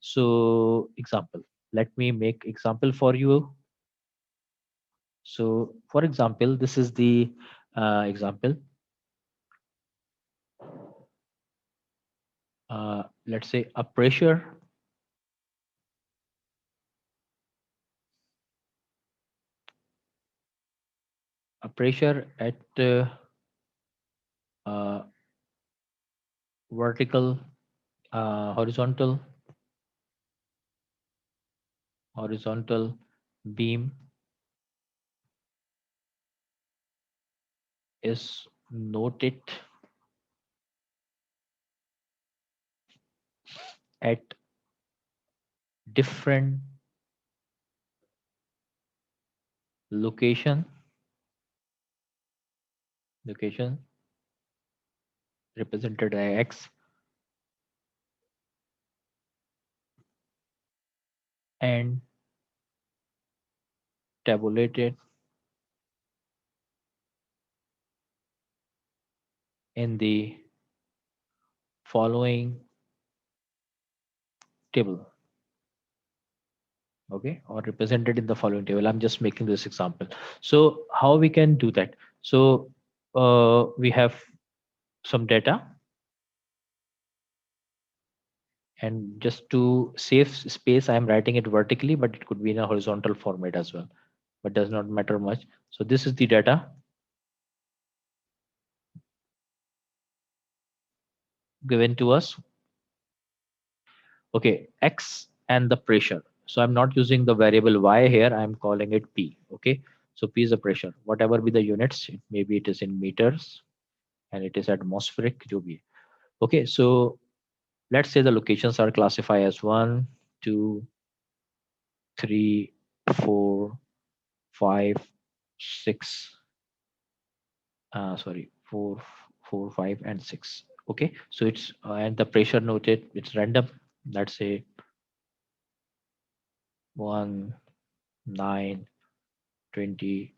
So example, let me make example for you. So for example, this is the example. Let's say a pressure at uh, vertical, horizontal beam is noted at different location location represented by x and tabulated in the following table. Okay, or represented in the following table. I'm just making this example. So how we can do that? So we have some data, and just to save space I'm writing it vertically, but it could be in a horizontal format as well, but does not matter much. So this is the data given to us. Okay, x and the pressure. So I'm not using the variable y here, I'm calling it p. Okay, so p is the pressure, whatever be the units, maybe it is in meters and it is atmospheric, jo bhi. Okay, so let's say the locations are classified as 1, 2, 3, 4, 5, 6. Sorry, 4, 4, 5, and 6. Okay, so it's and the pressure noted, it's random. Let's say 1, 9, 20,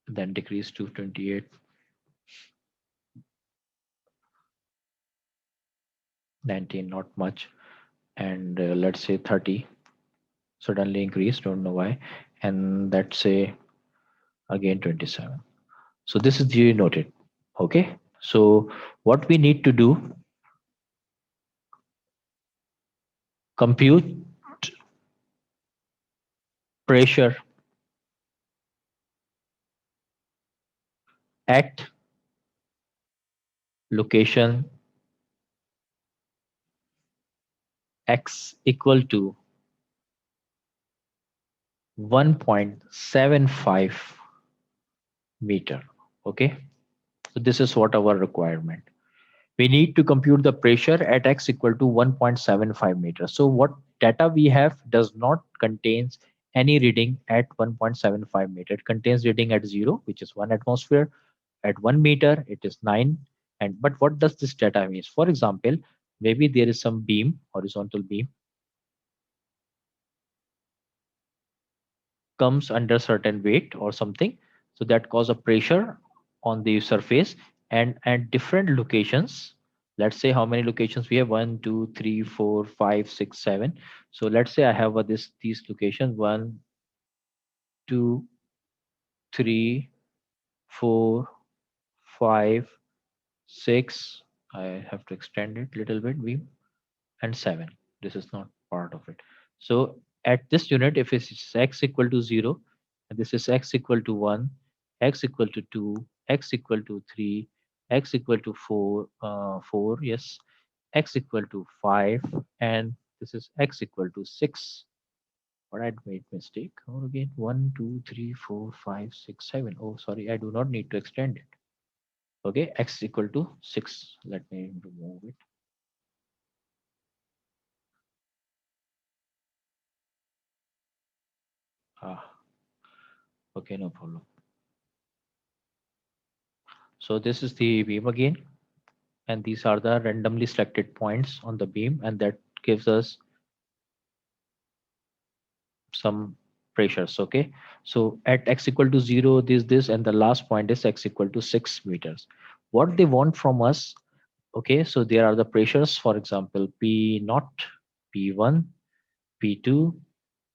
then decrease to 28, 19, not much, and let's say 30. Suddenly increase, don't know why, and let's say again 27. So this is the noted. Okay, so what we need to do, compute pressure at location x equal to 1.75 meter. Okay, so this is what our requirement. We need to compute the pressure at x equal to 1.75 meters. So what data we have does not contains any reading at 1.75 meter. It contains reading at 0, which is 1 atmosphere. At 1 meter, it is 9. And but what does this data means? For example, maybe there is some beam, horizontal beam, comes under certain weight or something, so that cause a pressure on the surface, and at different locations. Let's say how many locations we have: 1, 2, 3, 4, 5, 6, 7. So let's say I have these locations: 1, 2, 3, 4, 5, 6. I have to extend it a little bit, beam, and 7. This is not part of it. So at this unit, if it's x equal to 0, and this is x equal to 1, x equal to 2, x equal to 3, x equal to 4, yes, x equal to 5, and this is x equal to 6. But I made mistake. Or again, 1, 2, 3, 4, 5, 6, 7. Oh, sorry, I do not need to extend it. Okay, x equal to 6. Let me remove it. Ah, okay, no problem. So this is the beam again, and these are the randomly selected points on the beam, and that gives us some pressures. Okay, so at x equal to 0, this, and the last point is x equal to 6 meters. What they want from us, okay, so there are the pressures, for example, p naught, P1, P2,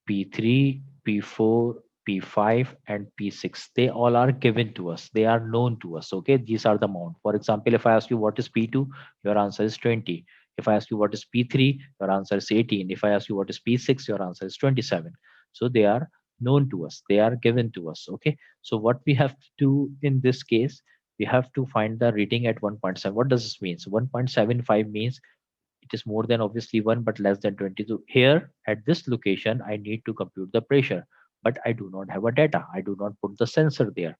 P3, P4, P5, and P6. They all are given to us. They are known to us. Okay, these are the amount. For example, if I ask you what is P2, your answer is 20. If I ask you what is P3, your answer is 18. If I ask you what is P6, your answer is 27. So they are known to us. They are given to us. Okay. So what we have to do in this case, we have to find the reading at 1.7. What does this mean? So 1.75 means it is more than obviously 1 but less than 22. Here at this location I need to compute the pressure, but I do not have a data. I do not put the sensor there.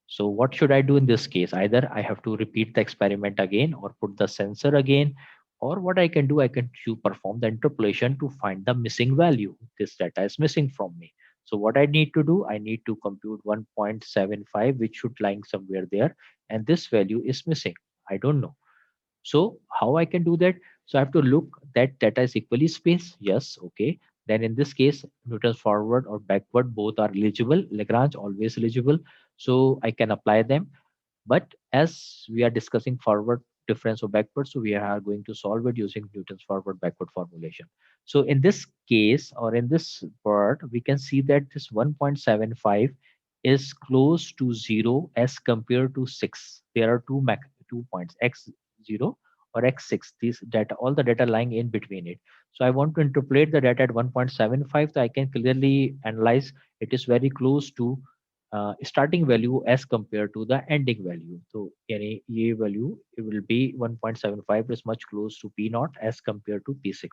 So what should I do in this case? Either I have to repeat the experiment again or put the sensor again, or what I can do, I can perform the interpolation to find the missing value. This data is missing from me. So what I need to do, I need to compute 1.75, which should lying somewhere there, and this value is missing. I don't know. So how I can do that? So I have to look that data is equally spaced. Yes, okay. Then in this case, Newton's forward or backward both are eligible. Lagrange always eligible. So I can apply them. But as we are discussing forward difference or backward, so we are going to solve it using Newton's forward backward formulation. So in this case or in this part, we can see that this 1.75 is close to 0 as compared to 6. There are two points, x0 or x6. These data, all the data lying in between it. So I want to interpolate the data at 1.75, so I can clearly analyze it is very close to starting value as compared to the ending value. So any A value, it will be 1.75 is much close to P naught as compared to P6.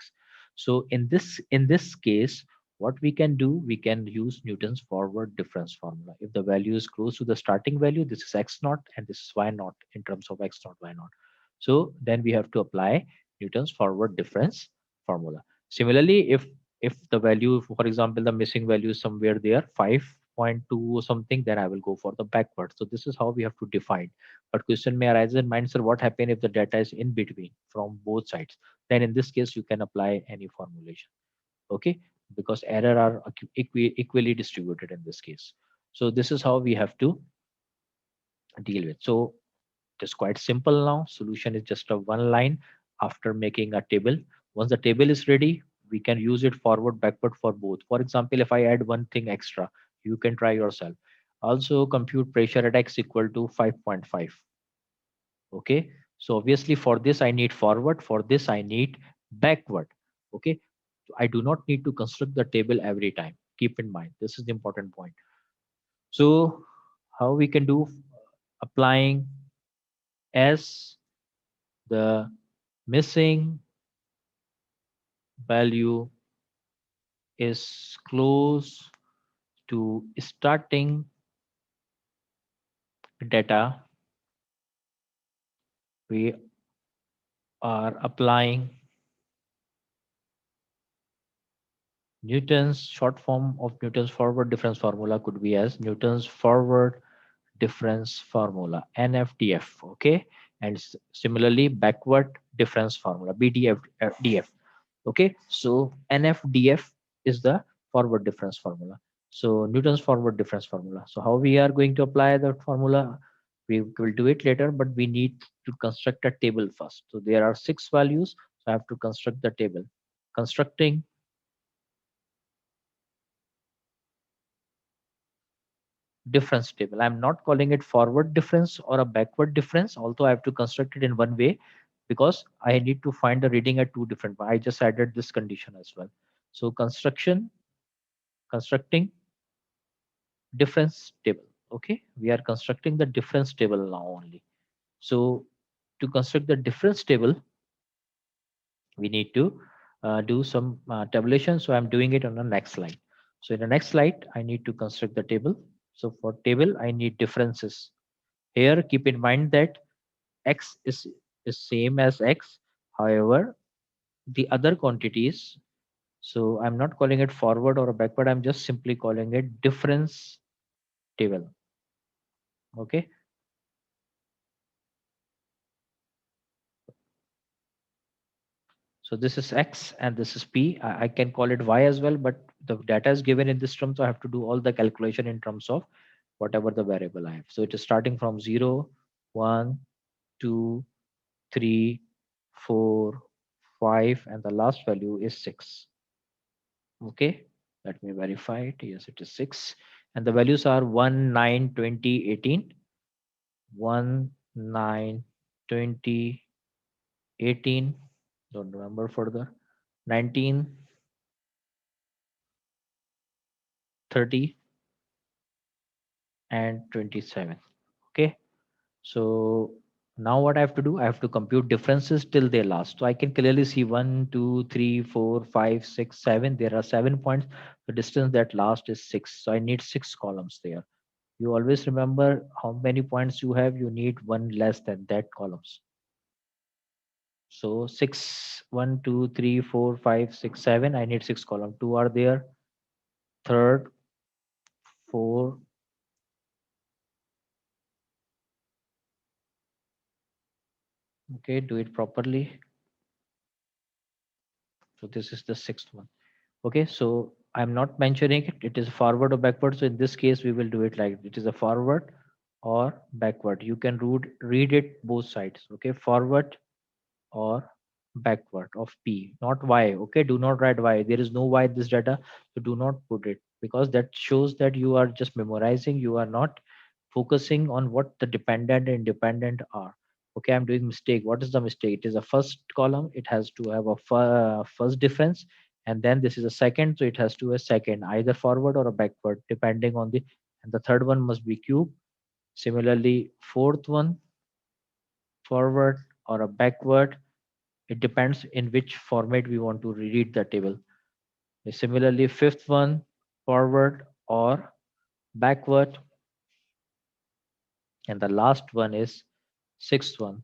So in this case, what we can do, we can use Newton's forward difference formula. If the value is close to the starting value, this is x naught and this is y naught in terms of x naught, y naught. So then we have to apply Newton's forward difference formula. Similarly, if the value, for example, the missing value is somewhere there 5.2 or something, then I will go for the backward. So this is how we have to define. But question may arise in mind, sir, what happen if the data is in between from both sides? Then in this case, you can apply any formulation. Okay, because error are equally distributed in this case. So this is how we have to deal with. So it is quite simple now. Solution is just a one line after making a table. Once the table is ready, we can use it forward, backward for both. For example, if I add one thing extra, you can try yourself. Also compute pressure at x equal to 5.5. Okay. So obviously for this I need forward, for this I need backward. Okay. So I do not need to construct the table every time. Keep in mind, this is the important point. So how we can do applying as the missing value is close to starting data, we are applying Newton's short form of Newton's forward difference formula could be as Newton's forward difference formula, NFDF. Okay, and similarly backward difference formula, BDF. Okay, so NFDF is the forward difference formula. So Newton's forward difference formula. So how we are going to apply the formula, we will do it later, but we need to construct a table first. So there are 6 values, so I have to construct the table. Constructing difference table, I'm not calling it forward difference or a backward difference, although I have to construct it in one way because I need to find the reading at two different. I just added this condition as well. So constructing difference table. Okay, we are constructing the difference table now only. So to construct the difference table, we need to do some tabulation. So I'm doing it on the next slide. So in the next slide, I need to construct the table. So for table, I need differences. Here, keep in mind that x is same as x. However, the other quantities, so I'm not calling it forward or backward. I'm just simply calling it difference table. Okay. So this is X and this is P. I can call it Y as well, but the data is given in this term. So I have to do all the calculation in terms of whatever the variable I have. So it is starting from 0, 1, 2, 3, 4, 5, and the last value is 6. Okay, let me verify it. Yes, it is 6. And the values are 1, 9, 20, 18. 1, 9, 20, 18. Don't remember further. 19, 30, and 27. Okay, so now what I have to do, I have to compute differences till they last. So I can clearly see 1, 2, 3, 4, 5, 6, 7. There are 7 points. The distance that last is 6. So I need 6 columns there. You always remember how many points you have. You need one less than that columns. So 6, 1, 2, 3, 4, 5, 6, 7. I need 6 column. 2 are there. Third, 4. Okay, do it properly. So this is the sixth one. Okay, so I'm not mentioning it. It is forward or backward. So in this case, we will do it like it is a forward or backward. You can read it both sides. Okay, forward or backward of P, not Y. Okay, do not write Y. There is no Y in this data, so do not put it, because that shows that you are just memorizing. You are not focusing on what the dependent and independent are. Okay, I'm doing mistake. What is the mistake? It is a first column. It has to have a first difference, and then this is a second, so it has to a second, either forward or a backward, depending on the. And the third one must be cube. Similarly, fourth one forward or a backward, it depends in which format we want to read the table. Similarly, fifth one, forward or backward. And the last one is sixth one.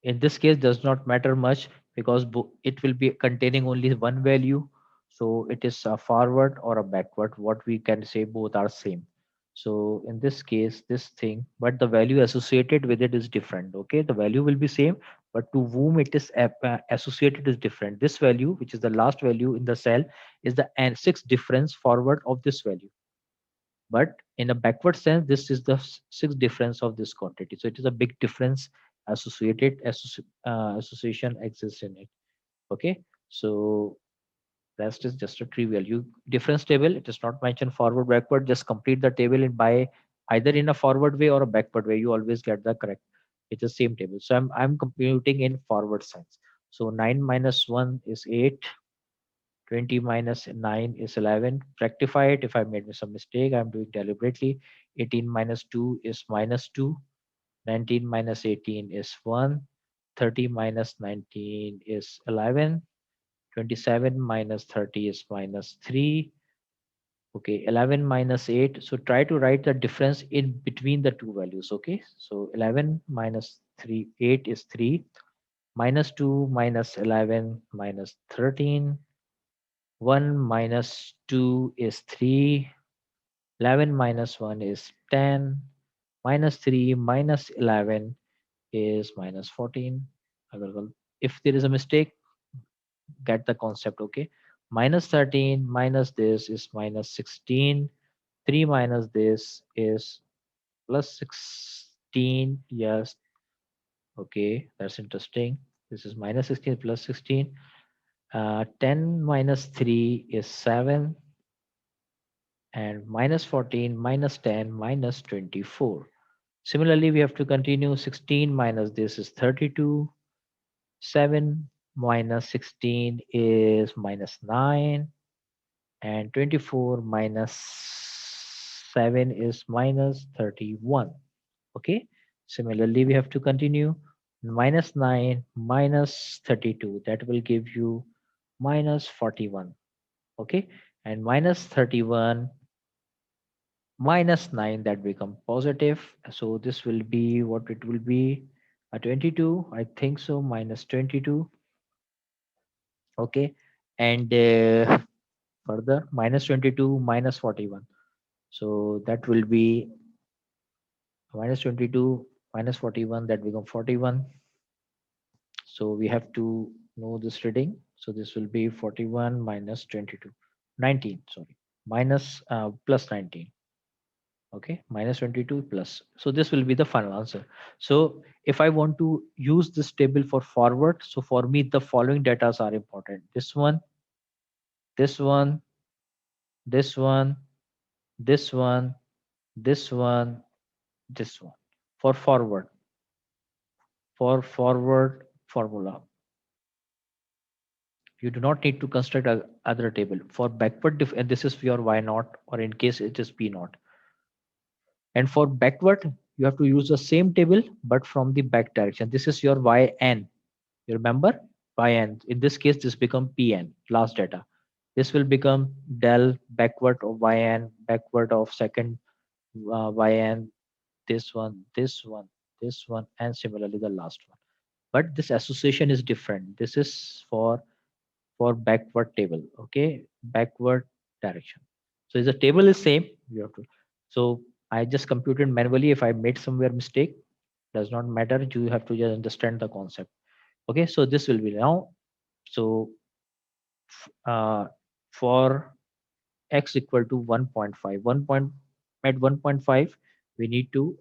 In this case, does not matter much, because it will be containing only one value. So it is a forward or a backward. What we can say, both are same. So in this case, this thing, but the value associated with it is different. Okay, the value will be same, but to whom it is associated is different. This value, which is the last value in the cell, is the sixth difference forward of this value. But in a backward sense, this is the sixth difference of this quantity. So it is a big difference. Association exists in it. Okay, so rest is just a trivial. You difference table, it is not mentioned forward backward. Just complete the table in by either in a forward way or a backward way. You always get the correct. It's the same table. So I'm computing in forward sense. So 9 minus 1 is 8. 20 minus 9 is 11. Rectify it if I made some mistake. I'm doing deliberately. 18 minus 2 is minus 2. 19 minus 18 is 1. 30 minus 19 is 11. 27 minus 30 is minus 3. Okay, 11 minus 8. So try to write the difference in between the two values. Okay, so 11 minus 3, 8 is 3. Minus 2 minus 11 minus 13. 1 minus 2 is 3. 11 minus 1 is 10. Minus 3 minus 11 is minus 14. If there is a mistake, get the concept. Okay, minus 13 minus this is minus 16. 3 minus this is plus 16. Yes, okay, that's interesting. This is minus 16 plus 16. 10 minus 3 is 7. And minus 14 minus 10 minus 24. Similarly, we have to continue. 16 minus this is 32. 7 minus 16 is minus 9. And 24 minus 7 is minus 31. Okay. Similarly, we have to continue. Minus 9 minus 32. That will give you minus 41. Okay. And minus 31 minus 9, that become positive. So this will be what it will be, a 22, I think so, minus 22. Okay, and further minus 22 minus 41, so that will be minus 22 minus 41, that become 41. So we have to know this reading. So this will be 41 minus 22, 19, sorry, minus plus 19. Okay, minus 22 plus. So this will be the final answer. So if I want to use this table for forward, so for me the following data are important. This one, this one, this one, this one, this one, this one. For forward formula, you do not need to construct a other table. For backward, and this is your y naught, or in case it is p naught. And for backward, you have to use the same table, but from the back direction. This is your yn. You remember yn. In this case, this become pn, last data. This will become del backward of yn, backward of second yn, this one, this one, this one, and similarly the last one. But this association is different. This is for backward table. Okay, backward direction. So if the table is same, you have to. So I just computed manually. If I made somewhere mistake, does not matter. You have to just understand the concept. Okay, so this will be now. So uh, for x equal to 1.5, 1 point at 1.5, we need to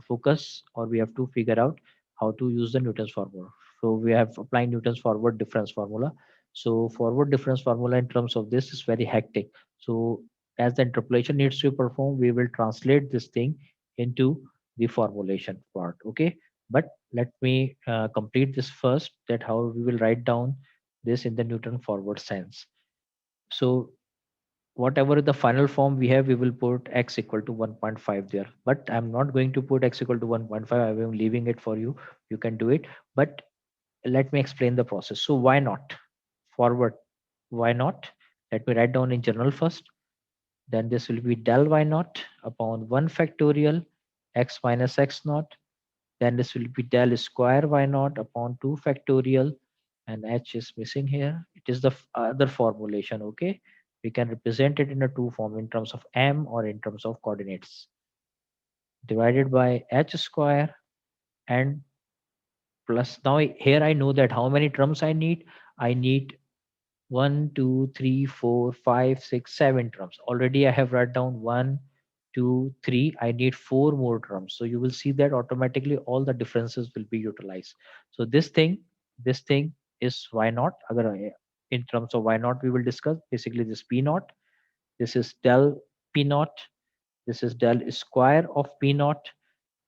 focus, or we have to figure out how to use the Newton's formula. So we have applying Newton's forward difference formula. So forward difference formula in terms of this is very hectic. So as the interpolation needs to perform, we will translate this thing into the formulation part. Okay, but let me complete this first, that how we will write down this in the Newton forward sense. So whatever the final form we have, we will put x equal to 1.5 there, but I'm not going to put x equal to 1.5. I am leaving it for you. You can do it, but let me explain the process. So why not forward? Why not? Let me write down in general first. Then this will be del y naught upon 1 factorial x minus x naught. Then this will be del square y naught upon 2 factorial, and h is missing here. It is the other formulation. Okay, we can represent it in a two form, in terms of m or in terms of coordinates, divided by h square and plus. Now here I know that how many terms I need. I need 1, 2, 3, 4, 5, 6, 7 terms. Already I have written down 1, 2, 3. I need 4 more terms. So you will see that automatically all the differences will be utilized. So this thing is y naught. In terms of y naught, we will discuss basically this p naught. This is del p naught. This is del square of p naught.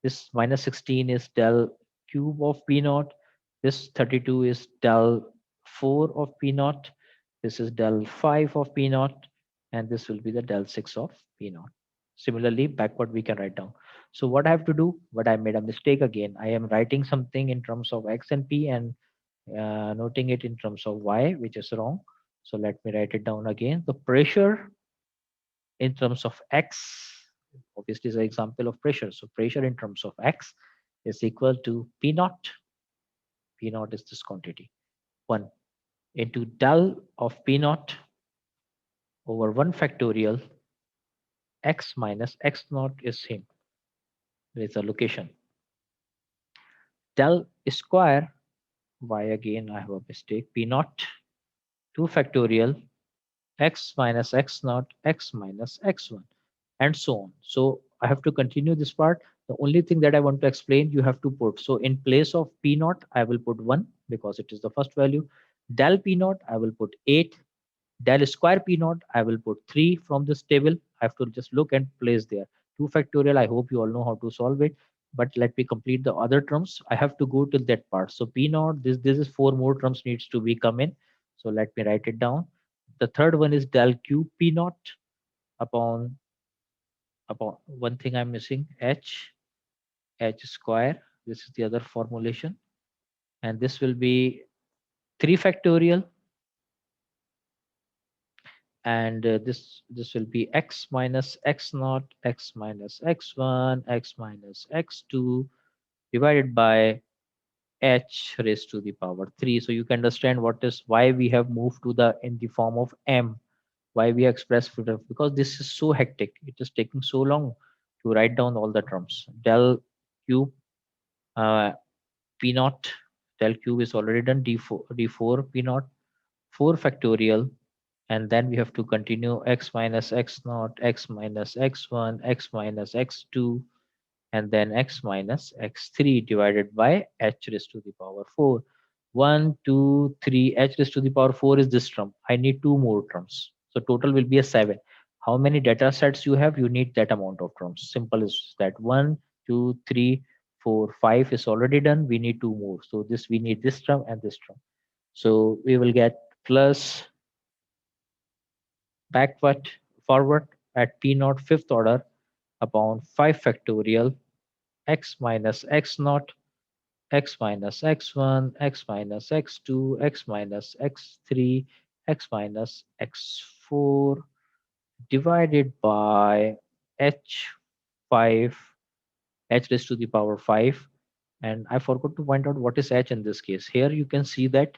This minus 16 is del cube of p naught. This 32 is del 4 of p naught. This is del 5 of p naught. And this will be the del 6 of p naught. Similarly, backward we can write down. So what I have to do, but I made a mistake again. I am writing something in terms of x and p, and noting it in terms of y, which is wrong. So let me write it down again. The pressure in terms of x, obviously is an example of pressure. So pressure in terms of x is equal to p naught. P naught is this quantity, 1 into del of p naught over 1 factorial x minus x naught is same. There is a location. Del square y, again I have a mistake, p naught 2 factorial x minus x naught x minus x1, and so on. So I have to continue this part. The only thing that I want to explain, you have to put. So in place of p naught, I will put 1 because it is the first value. Del p naught, I will put 8. Del square p naught, I will put 3 from this table. I have to just look and place there. 2 factorial, I hope you all know how to solve it. But let me complete the other terms. I have to go to that part. So p naught, this is 4 more terms needs to be come in. So let me write it down. The third one is del cube p naught upon one thing I'm missing, h square. This is the other formulation, and this will be 3 factorial, and this will be x minus x naught x minus x1 x minus x2 divided by h raised to the power 3. So you can understand what is why we have moved to the in the form of m, why we express filter, because this is so hectic. It is taking so long to write down all the terms. Del cube uh, p naught, del cube is already done, d4 p naught 4 factorial and then we have to continue x minus x naught, x minus x1, x minus x2, and then x minus x3 divided by h raised to the power 4. 1, 2, 3, h raised to the power 4 is this term. I need two more terms. So total will be a 7. How many data sets you have? You need that amount of terms. Simple as that. 1, 2, 3, 4, 5 is already done. We need two more. So this we need this term and this term. So we will get plus backward forward at p naught fifth order upon 5 factorial x minus x naught, x minus x1, x minus x2, x minus x3, x minus x4 divided by h5, h raised to the power 5. And I forgot to point out what is h in this case. Here you can see that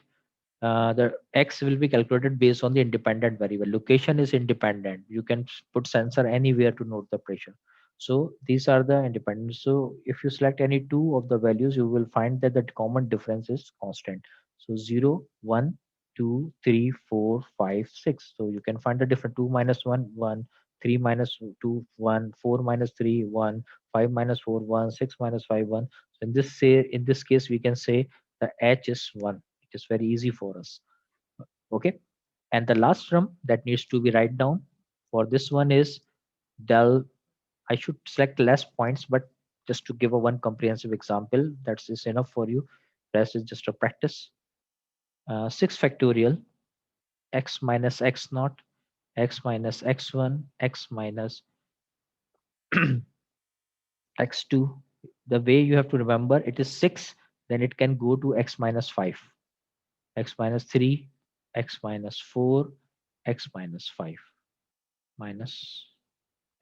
the x will be calculated based on the independent variable. Location is independent. You can put sensor anywhere to note the pressure. So these are the independent. So if you select any two of the values, you will find that the common difference is constant. So 0, 1, 2, 3, 4, 5, 6. So you can find the different 2 minus 1, 1, 3 minus 2, 1, 4 minus 3, 1, 5 minus 4, 1, 6 minus 5, 1. So in this case, we can say the h is 1. It is very easy for us. Okay, and the last term that needs to be write down for this one is del. I should select less points, but just to give a one comprehensive example, that's is enough for you. Rest is just a practice. 6 factorial x minus x naught, x minus x1, x minus x2. The way you have to remember, it is 6, then it can go to x minus 5, x minus 3, x minus 4, x minus 5, minus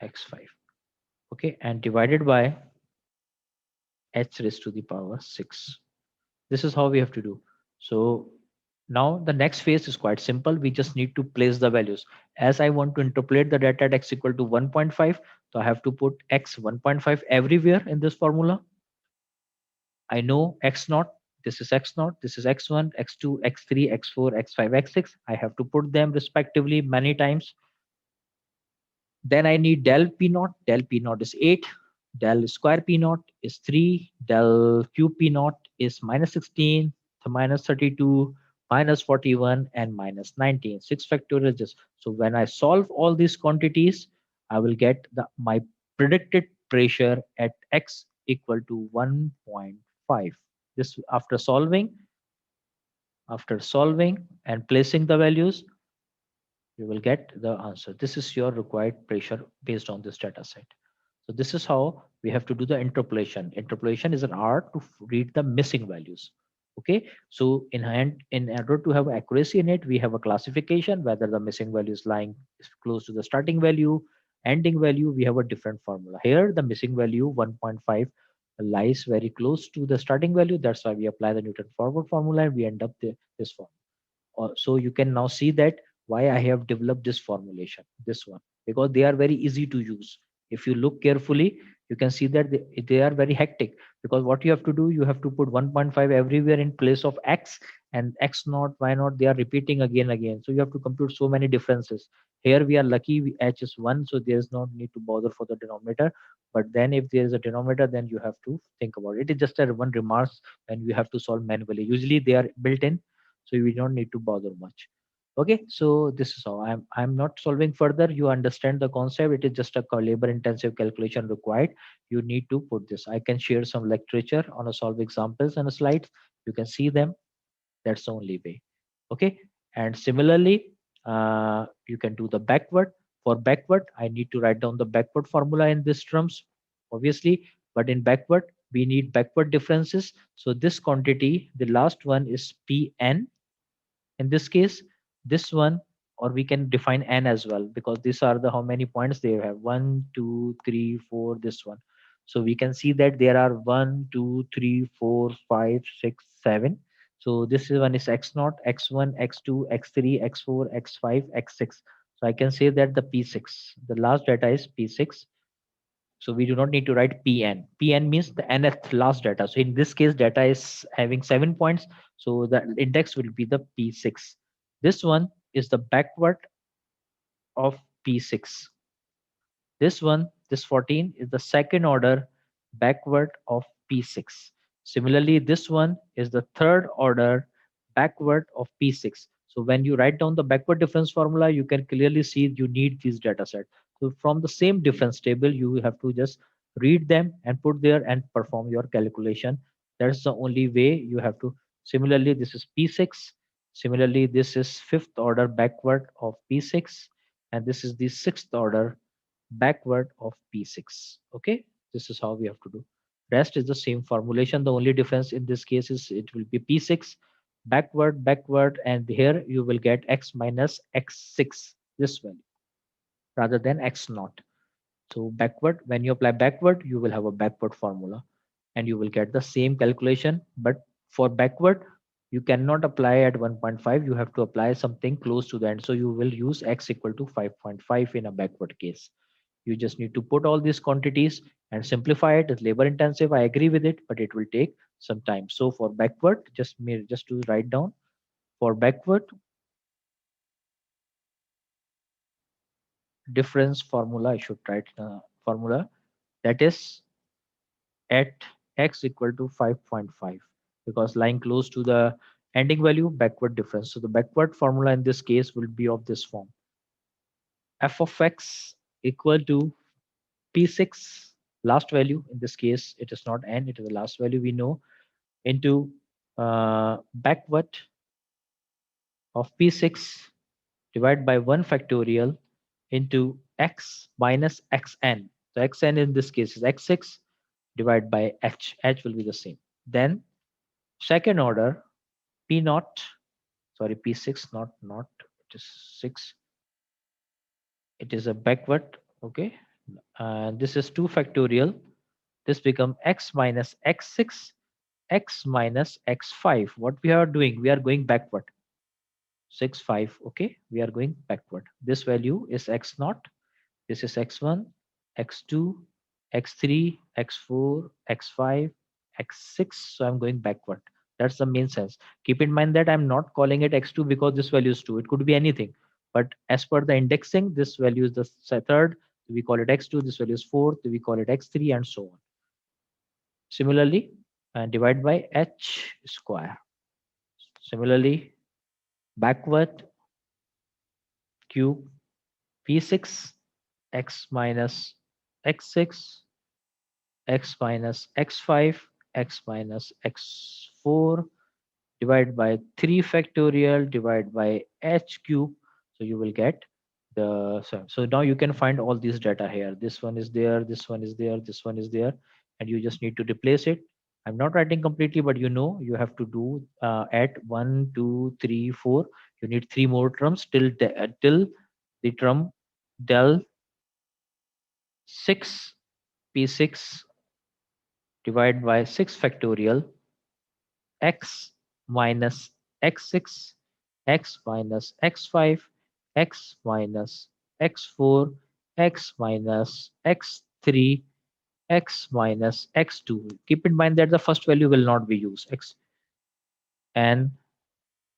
x5. Okay, and divided by h raised to the power 6. This is how we have to do. So now the next phase is quite simple. We just need to place the values. As I want to interpolate the data at x equal to 1.5, so I have to put x 1.5 everywhere in this formula. I know x naught, this is x naught, this is x1, x2, x3, x4, x5, x6. I have to put them respectively many times. Then I need del p naught. Del p naught is 8. Del square p naught is 3. Del q p naught is minus 16, minus 32, minus 41, and minus 19. 6 factorial just. So when I solve all these quantities, I will get my predicted pressure at x equal to 1.5. This after solving and placing the values, you will get the answer. This is your required pressure based on this data set. So this is how we have to do the interpolation. Interpolation is an art to read the missing values. Okay, so in order to have accuracy in it, we have a classification whether the missing value is lying close to the starting value, ending value. We have a different formula. Here, the missing value 1.5 lies very close to the starting value. That's why we apply the Newton forward formula and we end up this form. So you can now see that why I have developed this formulation, this one, because they are very easy to use. If you look carefully, you can see that they are very hectic, because what you have to do, you have to put 1.5 everywhere in place of x, and x naught, y naught, they are repeating again. So you have to compute so many differences. Here we are lucky, h is 1, so there is no need to bother for the denominator. But then if there is a denominator, then you have to think about it. It is just a one remarks, and you have to solve manually. Usually they are built in, so we don't need to bother much. Okay, so this is how I'm not solving further. You understand the concept. It is just a labor intensive calculation required. You need to put this. I can share some literature on a solve examples and slides. You can see them. That's the only way. Okay, and similarly, you can do the backward. For backward, I need to write down the backward formula in these terms, obviously. But in backward, we need backward differences. So this quantity, the last one is Pn in this case, this one, or we can define n as well, because these are the how many points they have: 1, 2, 3, 4, this one. So we can see that there are 1, 2, 3, 4, 5, 6, 7. So this is one is x naught, x1, x2, x3, x4, x5, x6. So I can say that the p6, the last data is p6. So we do not need to write Pn. Pn means the nth last data. So in this case, data is having 7 points. So the index will be the P6. This one is the backward. of P6. This one, this 14 is the second order backward of P6. Similarly, this one is the third order backward of P6. So when you write down the backward difference formula, you can clearly see you need these data set. So from the same difference table, you have to just read them and put there and perform your calculation. That's the only way you have to. Similarly, this is P6. Similarly, this is fifth order backward of P6, and this is the sixth order backward of P6. Okay, this is how we have to do. Rest is the same formulation. The only difference in this case is it will be P6 backward, and here you will get x minus x6, this value, rather than x naught. So backward, when you apply backward, you will have a backward formula and you will get the same calculation. But for backward, you cannot apply at 1.5. You have to apply something close to the end. So you will use x equal to 5.5 in a backward case. You just need to put all these quantities and simplify it. It's labor intensive. I agree with it, but it will take some time. So for backward, just to write down, for backward difference formula, I should write formula that is at x equal to 5.5, because lying close to the ending value, backward difference. So the backward formula in this case will be of this form: f of x equal to p6, last value. In this case, it is not n, it is the last value we know, into backward of p6 divided by 1 factorial into x minus xn. So xn in this case is x6 divided by h will be the same. Then second order p naught, sorry, p6, not it is 6, it is a backward. Okay, and this is 2 factorial, this become x minus x6, x minus x5. What we are doing, we are going backward. 6 5, okay, we are going backward. This value is x naught, this is x1, x2, x3, x4, x5, x6. So I'm going backward. That's the main sense. Keep in mind that I'm not calling it x2 because this value is 2. It could be anything. But as per the indexing, this value is the third. We call it x2. This value is fourth. We call it x3 and so on. Similarly, divide by h square. Similarly, backward cube p6 x minus x6, x minus x5, x minus x4, divided by 3 factorial, divided by h cube. So you will get the, so now you can find all these data here. This one is there, this one is there, this one is there, and you just need to replace it. I'm not writing completely, but you know you have to do at 1 2 3 4. You need 3 more terms till till the term del 6 p6 divided by 6 factorial x minus x6, x minus x5, x minus x4, x minus x3, x minus x2. Keep in mind that the first value will not be used, x and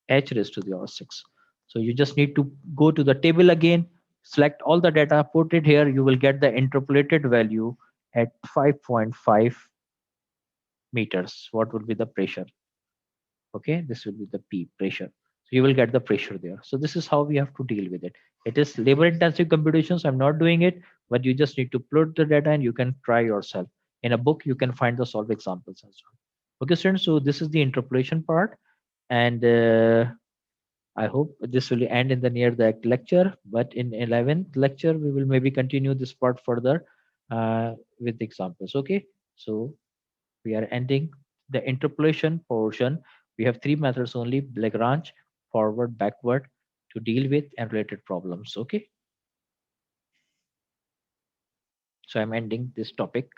h raised to the power 6. So you just need to go to the table again, select all the data, put it here. You will get the interpolated value at 5.5 meters. What would be the pressure? Okay, this will be the P, pressure. So you will get the pressure there. So this is how we have to deal with it. It is labor intensive computations. I'm not doing it, but you just need to plot the data and you can try yourself. In a book, you can find the solved examples as well. Okay, students, so this is the interpolation part. And I hope this will end in the near the lecture, but in 11th lecture, we will maybe continue this part further with examples. Okay, so we are ending the interpolation portion. We have 3 methods only: Lagrange, forward, backward, to deal with and related problems. Okay, so I'm ending this topic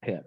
here.